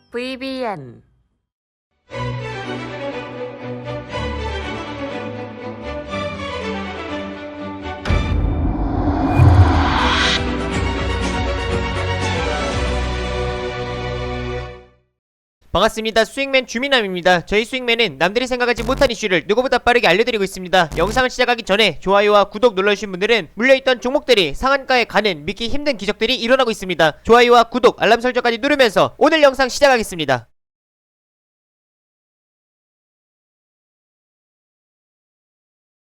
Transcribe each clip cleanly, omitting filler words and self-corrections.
VBN 반갑습니다. 수익맨 주민남입니다. 저희 수익맨은 남들이 생각하지 못한 이슈를 누구보다 빠르게 알려드리고 있습니다. 영상을 시작하기 전에 좋아요와 구독 눌러주신 분들은 물려있던 종목들이 상한가에 가는 믿기 힘든 기적들이 일어나고 있습니다. 좋아요와 구독, 알람 설정까지 누르면서 오늘 영상 시작하겠습니다.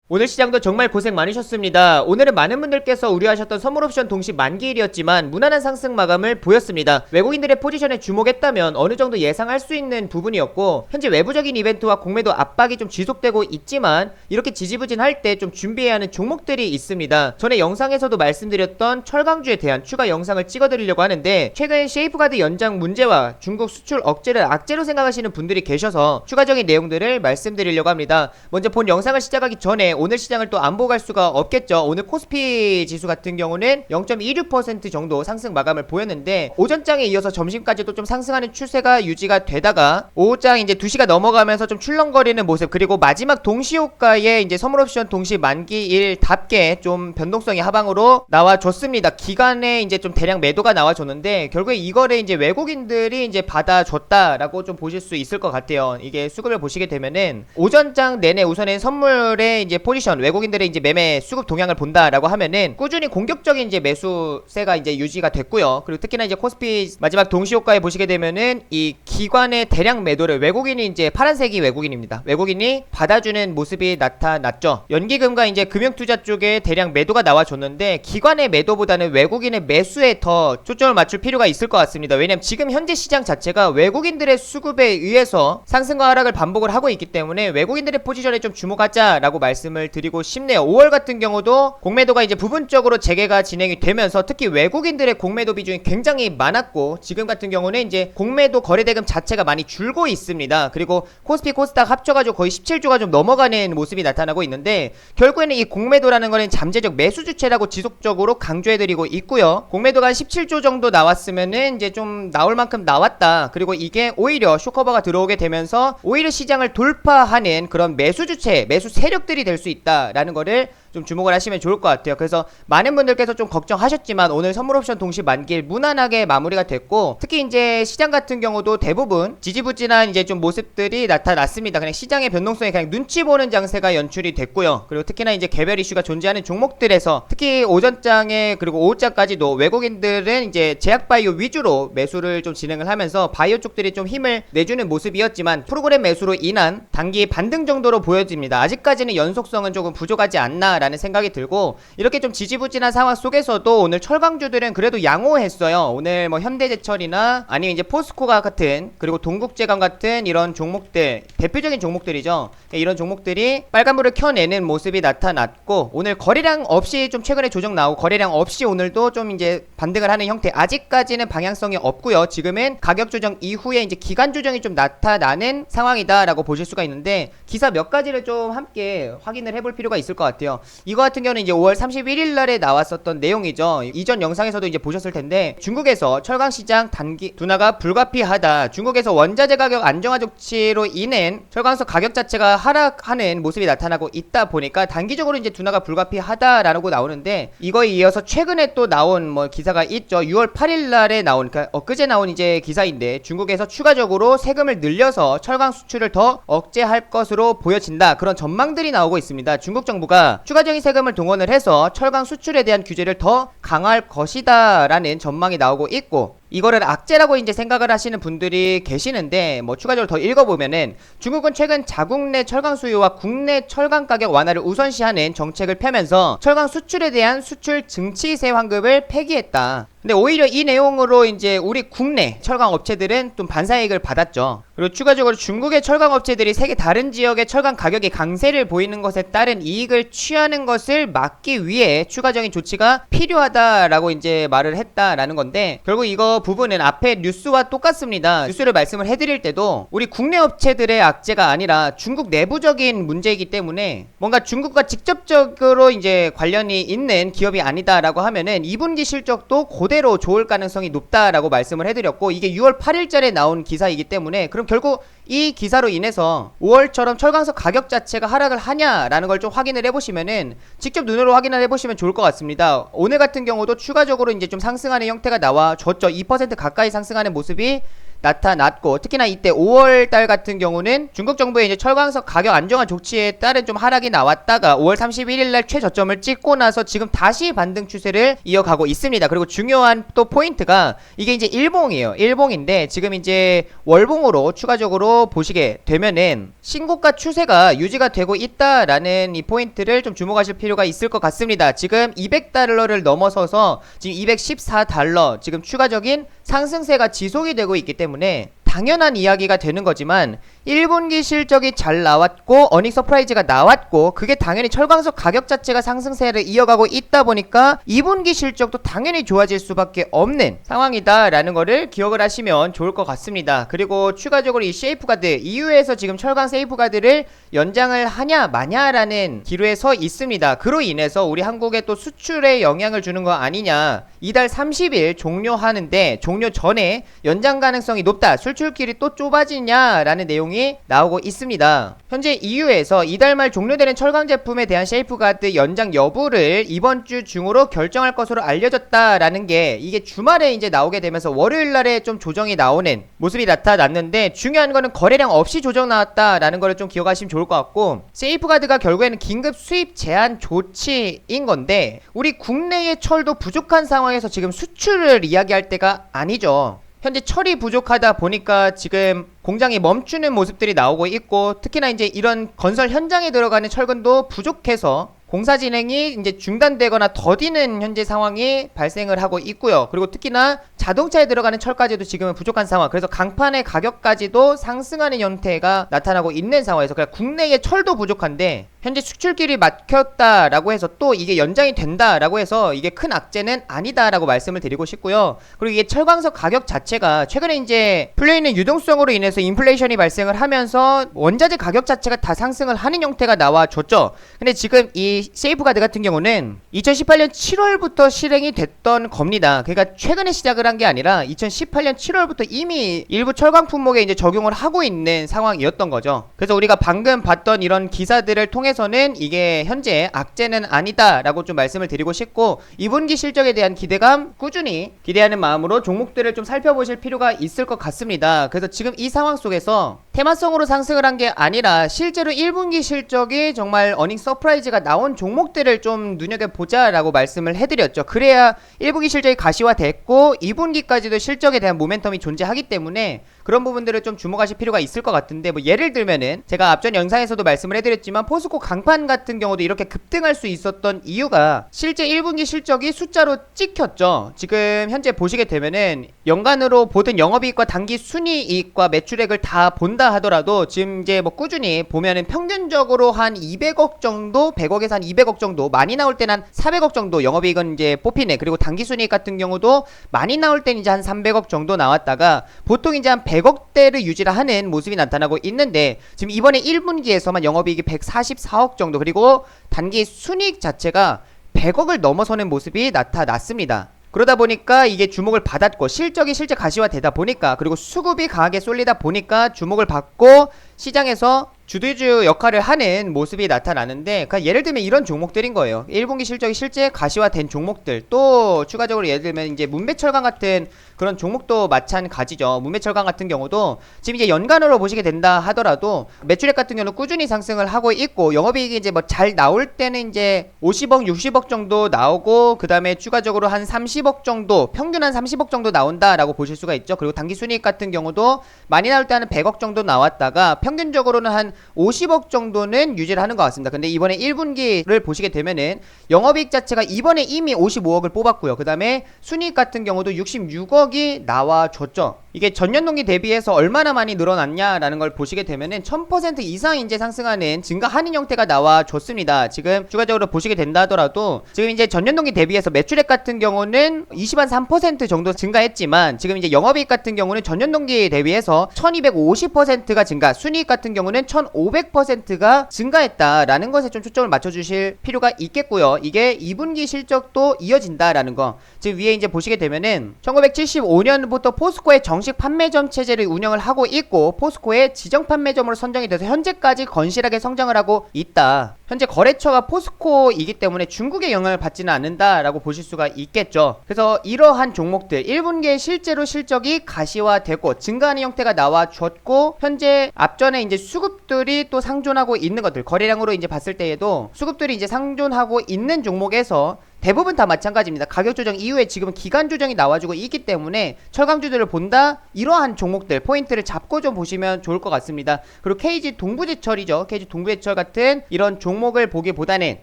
오늘 시장도 정말 고생 많으셨습니다. 오늘은 많은 분들께서 우려하셨던 선물옵션 동시 만기일이었지만 무난한 상승 마감을 보였습니다. 외국인들의 포지션에 주목했다면 어느정도 예상할 수 있는 부분이었고, 현재 외부적인 이벤트와 공매도 압박이 좀 지속되고 있지만 이렇게 지지부진할 때 좀 준비해야 하는 종목들이 있습니다. 전에 영상에서도 말씀드렸던 철강주에 대한 추가 영상을 찍어드리려고 하는데, 최근 세이프가드 연장 문제와 중국 수출 억제를 악재로 생각하시는 분들이 계셔서 추가적인 내용들을 말씀드리려고 합니다. 먼저 본 영상을 시작하기 전에 오늘 시장을 또 안 보고 갈 수가 없겠죠. 오늘 코스피 지수 같은 경우는 0.26% 정도 상승 마감을 보였는데, 오전장에 이어서 점심까지도 좀 상승하는 추세가 유지가 되다가 오후장 이제 2시가 넘어가면서 좀 출렁거리는 모습, 그리고 마지막 동시효과에 이제 선물옵션 동시 만기일답게 좀 변동성이 하방으로 나와줬습니다. 기간에 이제 좀 대량 매도가 나와줬는데 결국에 이거를 이제 외국인들이 이제 받아줬다라고 좀 보실 수 있을 것 같아요. 이게 수급을 보시게 되면은 오전장 내내 우선은 선물에 이제 포지션, 외국인들의 이제 매매 수급 동향을 본다라고 하면은 꾸준히 공격적인 이제 매수세가 이제 유지가 됐고요. 그리고 특히나 이제 코스피 마지막 동시효과에 보시게 되면은 이 기관의 대량 매도를 외국인이 이제 파란색이 외국인입니다. 외국인이 받아주는 모습이 나타났죠. 연기금과 이제 금융투자 쪽에 대량 매도가 나와줬는데 기관의 매도보다는 외국인의 매수에 더 초점을 맞출 필요가 있을 것 같습니다. 왜냐면 지금 현재 시장 자체가 외국인들의 수급에 의해서 상승과 하락을 반복을 하고 있기 때문에 외국인들의 포지션에 좀 주목하자라고 말씀을 드리고 싶네요. 5월 같은 경우도 공매도가 이제 부분적으로 재개가 진행이 되면서 특히 외국인들의 공매도 비중이 굉장히 많았고, 지금 같은 경우는 이제 공매도 거래대금 자체가 많이 줄고 있습니다. 그리고 코스피 코스닥 합쳐가지고 거의 17조가 좀 넘어가는 모습이 나타나고 있는데, 결국에는 이 공매도라는 거는 잠재적 매수 주체라고 지속적으로 강조해드리고 있고요. 공매도가 한 17조 정도 나왔으면은 이제 좀 나올 만큼 나왔다. 그리고 이게 오히려 쇼커버가 들어오게 되면서 오히려 시장을 돌파하는 그런 매수 주체, 매수 세력들이 될 수 있다라는 거를 좀 주목을 하시면 좋을 것 같아요. 그래서 많은 분들께서 좀 걱정하셨지만 오늘 선물옵션 동시 만기일 무난하게 마무리가 됐고, 특히 이제 시장 같은 경우도 대부분 지지부진한 이제 좀 모습들이 나타났습니다. 그냥 시장의 변동성이 그냥 눈치 보는 장세가 연출이 됐고요. 그리고 특히나 이제 개별 이슈가 존재하는 종목들에서 특히 오전장에 그리고 오후장까지도 외국인들은 이제 제약바이오 위주로 매수를 좀 진행을 하면서 바이오 쪽들이 좀 힘을 내주는 모습이었지만 프로그램 매수로 인한 단기 반등 정도로 보여집니다. 아직까지는 연속성은 조금 부족하지 않나 라는 생각이 들고, 이렇게 좀 지지부진한 상황 속에서도 오늘 철강주들은 그래도 양호했어요. 오늘 뭐 현대제철이나 아니면 이제 포스코가 같은, 그리고 동국제강 같은 이런 종목들, 대표적인 종목들이죠. 이런 종목들이 빨간불을 켜내는 모습이 나타났고, 오늘 거래량 없이 좀 최근에 조정 나오고 거래량 없이 오늘도 좀 이제 반등을 하는 형태, 아직까지는 방향성이 없고요. 지금은 가격 조정 이후에 이제 기간 조정이 좀 나타나는 상황이다라고 보실 수가 있는데, 기사 몇 가지를 좀 함께 확인을 해볼 필요가 있을 것 같아요. 이거 같은 경우는 이제 5월 31일 날에 나왔었던 내용이죠. 이전 영상에서도 이제 보셨을 텐데, 중국에서 철강시장 단기 둔화가 불가피하다. 중국에서 원자재 가격 안정화 조치로 인해 철강소 가격 자체가 하락하는 모습이 나타나고 있다 보니까 단기적으로 이제 둔화가 불가피하다라고 나오는데, 이거에 이어서 최근에 또 나온 뭐 기사가 있죠. 6월 8일 날에 나온, 그러니까 엊그제 나온 이제 기사인데, 중국에서 추가적으로 세금을 늘려서 철강 수출을 더 억제할 것으로 보여진다. 그런 전망들이 나오고 있습니다. 중국 정부가 추가적인 세금을 동원을 해서 철강 수출에 대한 규제를 더 강화할 것이다 라는 전망이 나오고 있고, 이거를 악재라고 이제 생각을 하시는 분들이 계시는데, 뭐 추가적으로 더 읽어보면은 중국은 최근 자국 내 철강 수요와 국내 철강 가격 완화를 우선시하는 정책을 펴면서 철강 수출에 대한 수출 증치세 환급을 폐기했다. 근데 오히려 이 내용으로 이제 우리 국내 철강 업체들은 좀 반사이익을 받았죠. 그리고 추가적으로 중국의 철강 업체들이 세계 다른 지역의 철강 가격이 강세를 보이는 것에 따른 이익을 취하는 것을 막기 위해 추가적인 조치가 필요하다라고 이제 말을 했다라는 건데, 결국 이거 이거 부분은 앞에 뉴스와 똑같습니다. 뉴스를 말씀을 해드릴 때도 우리 국내 업체들의 악재가 아니라 중국 내부적인 문제이기 때문에 뭔가 중국과 직접적으로 이제 관련이 있는 기업이 아니다라고 하면은 2분기 실적도 그대로 좋을 가능성이 높다라고 말씀을 해드렸고, 이게 6월 8일자리에 나온 기사이기 때문에 그럼 결국 이 기사로 인해서 5월처럼 철강석 가격 자체가 하락을 하냐라는 걸 좀 확인을 해보시면은 직접 눈으로 확인을 해보시면 좋을 것 같습니다. 오늘 같은 경우도 추가적으로 이제 좀 상승하는 형태가 나와줬죠. 2% 가까이 상승하는 모습이 나타났고, 특히나 이때 5월달 같은 경우는 중국 정부의 이제 철광석 가격 안정화 조치에 따른 좀 하락이 나왔다가 5월 31일날 최저점을 찍고 나서 지금 다시 반등 추세를 이어가고 있습니다. 그리고 중요한 또 포인트가 이게 이제 일봉이에요. 일봉인데 지금 이제 월봉으로 추가적으로 보시게 되면은 신고가 추세가 유지가 되고 있다라는 이 포인트를 좀 주목하실 필요가 있을 것 같습니다. 지금 200달러를 넘어서서 지금 214달러 지금 추가적인 상승세가 지속이 되고 있기 때문에 당연한 이야기가 되는 거지만 1분기 실적이 잘 나왔고 어닝 서프라이즈가 나왔고 그게 당연히 철광석 가격 자체가 상승세를 이어가고 있다 보니까 2분기 실적도 당연히 좋아질 수밖에 없는 상황이다라는 거를 기억을 하시면 좋을 것 같습니다. 그리고 추가적으로 이 세이프가드 EU에서 지금 철강 세이프가드를 연장을 하냐 마냐라는 기로에 서 있습니다. 그로 인해서 우리 한국에 또 수출에 영향을 주는 거 아니냐, 이달 30일 종료하는데 종료 전에 연장 가능성이 높다, 수출길이 또 좁아지냐라는 내용이 나오고 있습니다. 현재 EU에서 이달 말 종료되는 철강 제품에 대한 세이프가드 연장 여부를 이번 주 중으로 결정할 것으로 알려졌다라는 게 이게 주말에 이제 나오게 되면서 월요일 날에 좀 조정이 나오는 모습이 나타났는데, 중요한 거는 거래량 없이 조정 나왔다라는 거를 좀 기억하시면 좋을 것 같고, 세이프가드가 결국에는 긴급 수입 제한 조치인 건데 우리 국내의 철도 부족한 상황에서 지금 수출을 이야기할 때가 아니죠. 현재 철이 부족하다 보니까 지금 공장이 멈추는 모습들이 나오고 있고, 특히나 이제 이런 건설 현장에 들어가는 철근도 부족해서 공사 진행이 이제 중단되거나 더디는 현재 상황이 발생을 하고 있고요. 그리고 특히나 자동차에 들어가는 철까지도 지금은 부족한 상황, 그래서 강판의 가격까지도 상승하는 형태가 나타나고 있는 상황에서 그냥 국내의 철도 부족한데 현재 수출길이 막혔다라고 해서 또 이게 연장이 된다라고 해서 이게 큰 악재는 아니다라고 말씀을 드리고 싶고요. 그리고 이게 철광석 가격 자체가 최근에 이제 풀려있는 유동성으로 인해서 인플레이션이 발생을 하면서 원자재 가격 자체가 다 상승을 하는 형태가 나와줬죠. 근데 지금 이 세이프가드 같은 경우는 2018년 7월부터 실행이 됐던 겁니다. 그러니까 최근에 시작을 한 게 아니라 2018년 7월부터 이미 일부 철강 품목에 이제 적용을 하고 있는 상황이었던 거죠. 그래서 우리가 방금 봤던 이런 기사들을 통해서는 이게 현재 악재는 아니다라고 좀 말씀을 드리고 싶고, 2분기 실적에 대한 기대감 꾸준히 기대하는 마음으로 종목들을 좀 살펴보실 필요가 있을 것 같습니다. 그래서 지금 이 상황 속에서 테마성으로 상승을 한 게 아니라 실제로 1분기 실적이 정말 어닝 서프라이즈가 나온 종목들을 좀 눈여겨보자 라고 말씀을 해드렸죠. 그래야 1분기 실적이 가시화됐고 2분기까지도 실적에 대한 모멘텀이 존재하기 때문에 그런 부분들을 좀 주목하실 필요가 있을 것 같은데, 뭐 예를 들면은 제가 앞전 영상에서도 말씀을 해드렸지만 포스코 강판 같은 경우도 이렇게 급등할 수 있었던 이유가 실제 1분기 실적이 숫자로 찍혔죠. 지금 현재 보시게 되면은 연간으로 보든 영업이익과 당기 순이익과 매출액을 다 본다 하더라도 지금 이제 뭐 꾸준히 보면은 평균적으로 한 200억 정도, 100억에서 한 200억 정도, 많이 나올 때는 한 400억 정도 영업이익은 이제 뽑히네. 그리고 당기 순이익 같은 경우도 많이 나올 때는 이제 한 300억 정도 나왔다가 보통 이제 한 100억대를 유지를 하는 모습이 나타나고 있는데, 지금 이번에 1분기에서만 영업이익이 144억 정도, 그리고 단기 순이익 자체가 100억을 넘어서는 모습이 나타났습니다. 그러다 보니까 이게 주목을 받았고 실적이 실제 가시화되다 보니까, 그리고 수급이 강하게 쏠리다 보니까 주목을 받고 시장에서 주도주 역할을 하는 모습이 나타나는데, 그러니까 예를 들면 이런 종목들인 거예요. 1분기 실적이 실제 가시화된 종목들, 또 추가적으로 예를 들면 이제 문배철강 같은 그런 종목도 마찬가지죠. 문배철강 같은 경우도 지금 이제 연간으로 보시게 된다 하더라도 매출액 같은 경우는 꾸준히 상승을 하고 있고, 영업이익이 이제 뭐 잘 나올 때는 이제 50억, 60억 정도 나오고, 그 다음에 추가적으로 한 30억 정도, 평균 한 30억 정도 나온다라고 보실 수가 있죠. 그리고 단기 순이익 같은 경우도 많이 나올 때는 100억 정도 나왔다가 평균적으로는 한 50억 정도는 유지를 하는 것 같습니다. 근데 이번에 1분기를 보시게 되면은 영업이익 자체가 이번에 이미 55억을 뽑았고요. 그 다음에 순이익 같은 경우도 66억 10억이 나와줬죠. 이게 전년 동기 대비해서 얼마나 많이 늘어났냐라는 걸 보시게 되면은 1000% 이상 이제 상승하는 증가하는 형태가 나와줬습니다. 지금 추가적으로 보시게 된다 하더라도 지금 이제 전년 동기 대비해서 매출액 같은 경우는 23% 정도 증가했지만 지금 이제 영업이익 같은 경우는 전년 동기 대비해서 1250%가 증가, 순이익 같은 경우는 1500%가 증가했다라는 것에 좀 초점을 맞춰주실 필요가 있겠고요. 이게 2분기 실적도 이어진다라는 거. 지금 위에 이제 보시게 되면은 1975년부터 포스코의 정식 판매점 체제를 운영을 하고 있고 포스코의 지정 판매점으로 선정이 돼서 현재까지 건실하게 성장을 하고 있다. 현재 거래처가 포스코이기 때문에 중국의 영향을 받지는 않는다라고 보실 수가 있겠죠. 그래서 이러한 종목들 1분기에 실제로 실적이 가시화되고 증가하는 형태가 나와줬고 현재 앞전에 이제 수급들이 또 상존하고 있는 것들 거래량으로 이제 봤을 때에도 수급들이 이제 상존하고 있는 종목에서 대부분 다 마찬가지입니다. 가격 조정 이후에 지금 기간 조정이 나와주고 있기 때문에 철강주들을 본다 이러한 종목들 포인트를 잡고 좀 보시면 좋을 것 같습니다. 그리고 KG 동부제철이죠. KG 동부제철 같은 이런 종목을 보기보다는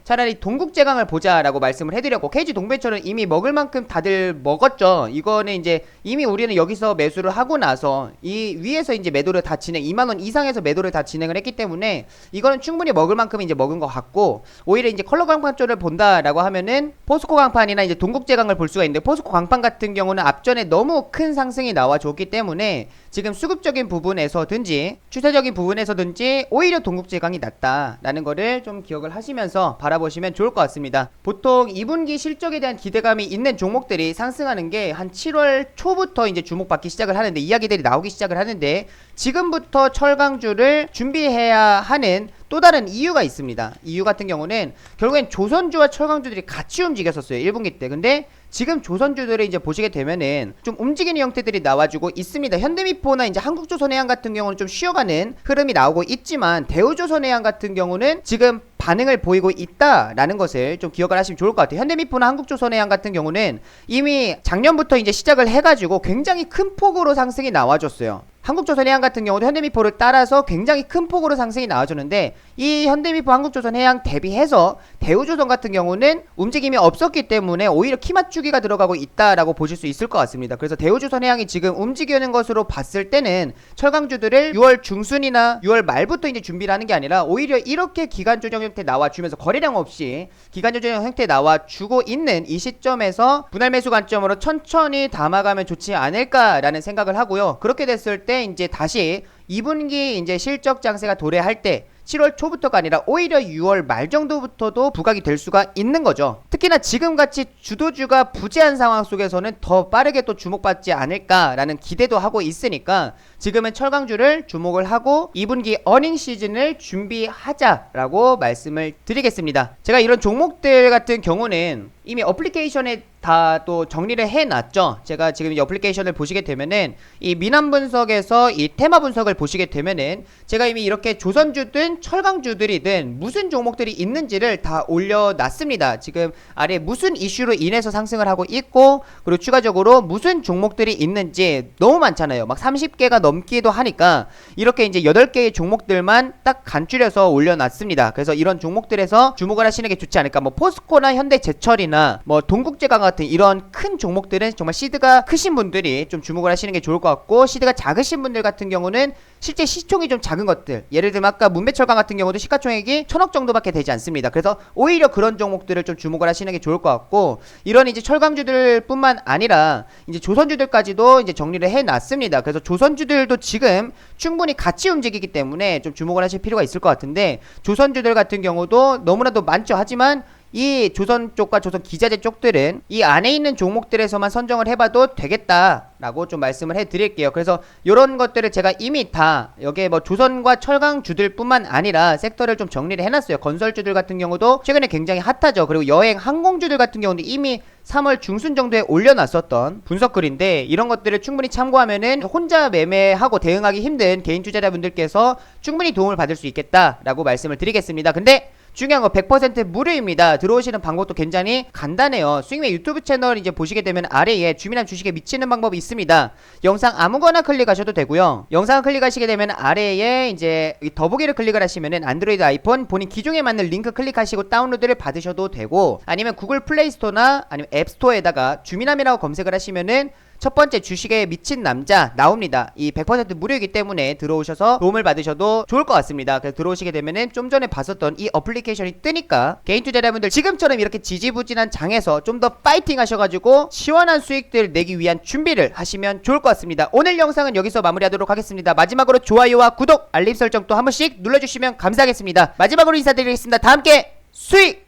차라리 동국제강을 보자라고 말씀을 해드렸고 KG 동부제철은 이미 먹을 만큼 다들 먹었죠. 이거는 이제 이미 우리는 여기서 매수를 하고 나서 이 위에서 이제 매도를 다 진행 2만원 이상에서 매도를 다 진행을 했기 때문에 이거는 충분히 먹을 만큼 이제 먹은 것 같고 오히려 이제 컬러 강판 쪽을 본다라고 하면은 포스코 강판이나 이제 동국제강을 볼 수가 있는데 포스코 강판 같은 경우는 앞전에 너무 큰 상승이 나와줬기 때문에 지금 수급적인 부분에서든지 추세적인 부분에서든지 오히려 동국제강이 낫다라는 거를 좀 기억을 하시면서 바라보시면 좋을 것 같습니다. 보통 2분기 실적에 대한 기대감이 있는 종목들이 상승하는 게 한 7월 초부터 이제 주목받기 시작을 하는데 이야기들이 나오기 시작을 하는데 지금부터 철강주를 준비해야 하는 또 다른 이유가 있습니다. 이유 같은 경우는 결국엔 조선주와 철강주들이 같이 움직였었어요. 1분기 때. 근데 지금 조선주들을 이제 보시게 되면은 좀 움직이는 형태들이 나와주고 있습니다. 현대미포나 이제 한국조선해양 같은 경우는 좀 쉬어가는 흐름이 나오고 있지만 대우조선해양 같은 경우는 지금 반응을 보이고 있다라는 것을 좀 기억을 하시면 좋을 것 같아요. 현대미포나 한국조선해양 같은 경우는 이미 작년부터 이제 시작을 해가지고 굉장히 큰 폭으로 상승이 나와줬어요. 한국조선해양 같은 경우도 현대미포를 따라서 굉장히 큰 폭으로 상승이 나와줬는데 이 현대미포 한국조선해양 대비해서 대우조선 같은 경우는 움직임이 없었기 때문에 오히려 키 맞추기가 들어가고 있다라고 보실 수 있을 것 같습니다. 그래서 대우조선해양이 지금 움직이는 것으로 봤을 때는 철강주들을 6월 중순이나 6월 말부터 이제 준비를 하는 게 아니라 오히려 이렇게 기간 조정 형태 나와주면서 거래량 없이 기간 조정 형태 나와주고 있는 이 시점에서 분할 매수 관점으로 천천히 담아가면 좋지 않을까라는 생각을 하고요. 그렇게 됐을 때 이제 다시 2분기 이제 실적 장세가 도래할 때 7월 초부터가 아니라 오히려 6월 말 정도부터도 부각이 될 수가 있는 거죠. 특히나 지금같이 주도주가 부재한 상황 속에서는 더 빠르게 또 주목받지 않을까라는 기대도 하고 있으니까 지금은 철강주를 주목을 하고 2분기 어닝 시즌을 준비하자라고 말씀을 드리겠습니다. 제가 이런 종목들 같은 경우는 이미 어플리케이션에 다 또 정리를 해놨죠. 제가 지금 이 어플리케이션을 보시게 되면은 이 민환 분석에서 이 테마 분석을 보시게 되면은 제가 이미 이렇게 조선주든 철강주들이든 무슨 종목들이 있는지를 다 올려놨습니다. 지금 아래 무슨 이슈로 인해서 상승을 하고 있고 그리고 추가적으로 무슨 종목들이 있는지 너무 많잖아요. 막 30개가 넘기도 하니까 이렇게 이제 8개의 종목들만 딱 간추려서 올려놨습니다. 그래서 이런 종목들에서 주목을 하시는 게 좋지 않을까. 뭐 포스코나 현대제철이나 뭐 동국제강 같은 이런 큰 종목들은 정말 시드가 크신 분들이 좀 주목을 하시는 게 좋을 것 같고 시드가 작으신 분들 같은 경우는 실제 시총이 좀 작은 것들 예를 들면 아까 문배철강 같은 경우도 시가총액이 1000억 정도밖에 되지 않습니다. 그래서 오히려 그런 종목들을 좀 주목을 하시는 게 좋을 것 같고 이런 이제 철강주들 뿐만 아니라 이제 조선주들까지도 이제 정리를 해놨습니다. 그래서 조선주들도 지금 충분히 같이 움직이기 때문에 좀 주목을 하실 필요가 있을 것 같은데 조선주들 같은 경우도 너무나도 많죠. 하지만 이 조선 쪽과 조선 기자재 쪽들은 이 안에 있는 종목들에서만 선정을 해봐도 되겠다라고 좀 말씀을 해드릴게요. 그래서 이런 것들을 제가 이미 다 여기에 뭐 조선과 철강주들 뿐만 아니라 섹터를 좀 정리를 해놨어요. 건설주들 같은 경우도 최근에 굉장히 핫하죠. 그리고 여행 항공주들 같은 경우도 이미 3월 중순 정도에 올려놨었던 분석글인데 이런 것들을 충분히 참고하면은 혼자 매매하고 대응하기 힘든 개인 투자자분들께서 충분히 도움을 받을 수 있겠다라고 말씀을 드리겠습니다. 근데 중요한 거 100% 무료입니다. 들어오시는 방법도 굉장히 간단해요. 스윙맨 유튜브 채널 이제 보시게 되면 아래에 주민함 주식에 미치는 방법이 있습니다. 영상 아무거나 클릭하셔도 되고요. 영상을 클릭하시게 되면 아래에 이제 더보기를 클릭을 하시면은 안드로이드 아이폰 본인 기종에 맞는 링크 클릭하시고 다운로드를 받으셔도 되고 아니면 구글 플레이 스토어나 아니면 앱 스토어에다가 주민함이라고 검색을 하시면은 첫 번째 주식에 미친 남자 나옵니다. 이 100% 무료이기 때문에 들어오셔서 도움을 받으셔도 좋을 것 같습니다. 그래서 들어오시게 되면은 좀 전에 봤었던 이 어플리케이션이 뜨니까 개인 투자자분들 지금처럼 이렇게 지지부진한 장에서 좀 더 파이팅 하셔가지고 시원한 수익들 내기 위한 준비를 하시면 좋을 것 같습니다. 오늘 영상은 여기서 마무리하도록 하겠습니다. 마지막으로 좋아요와 구독, 알림 설정 또 한 번씩 눌러주시면 감사하겠습니다. 마지막으로 인사드리겠습니다. 다 함께 수익!